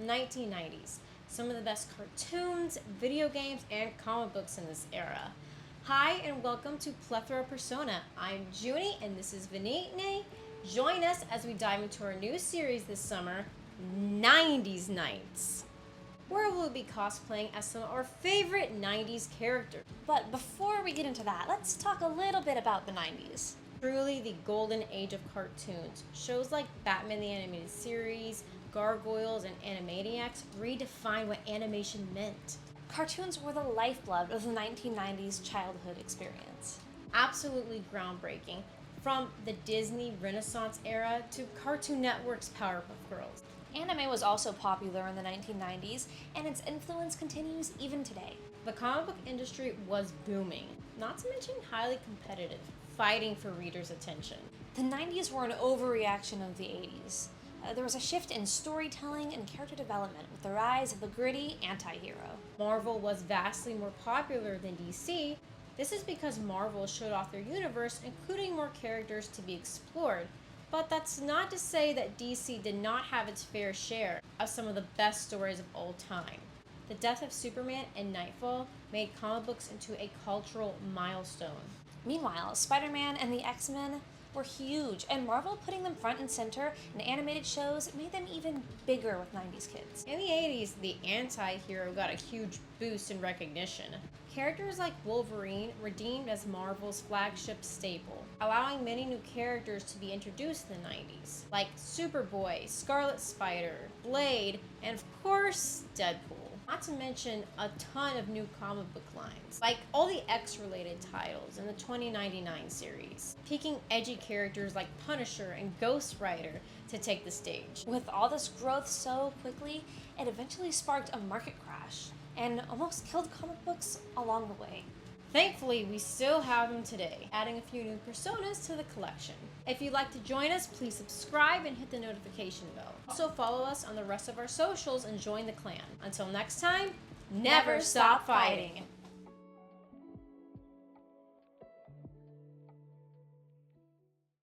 1990s. Some of the best cartoons, video games, and comic books in this era. Hi, and welcome to Plethora Persona. I'm Junie, and this is Vinitne. Join us as we dive into our new series this summer, 90s Nights, where we'll be cosplaying as some of our favorite 90s characters. But before we get into that, let's talk a little bit about the 90s. Truly the golden age of cartoons. Shows like Batman the Animated Series, Gargoyles, and Animaniacs redefined what animation meant. Cartoons were the lifeblood of the 1990s childhood experience. Absolutely groundbreaking, from the Disney Renaissance era to Cartoon Network's Powerpuff Girls. Anime was also popular in the 1990s, and its influence continues even today. The comic book industry was booming, not to mention highly competitive, fighting for readers' attention. The 90s were an overreaction of the 80s. There was a shift in storytelling and character development with the rise of the gritty anti-hero. Marvel was vastly more popular than DC. This is because Marvel showed off their universe, including more characters to be explored. But that's not to say that DC did not have its fair share of some of the best stories of all time. The death of Superman and Nightfall made comic books into a cultural milestone. Meanwhile, Spider-Man and the X-Men were huge, and Marvel putting them front and center in animated shows made them even bigger with 90s kids. In the 80s, the anti-hero got a huge boost in recognition. Characters like Wolverine redeemed as Marvel's flagship staple, allowing many new characters to be introduced in the 90s, like Superboy, Scarlet Spider, Blade, and of course, Deadpool. Not to mention a ton of new comic book lines, like all the X-related titles in the 2099 series, peaking edgy characters like Punisher and Ghost Rider to take the stage. With all this growth so quickly, it eventually sparked a market crash and almost killed comic books along the way. Thankfully, we still have them today, adding a few new personas to the collection. If you'd like to join us, please subscribe and hit the notification bell. Also follow us on the rest of our socials and join the clan. Until next time, never stop fighting!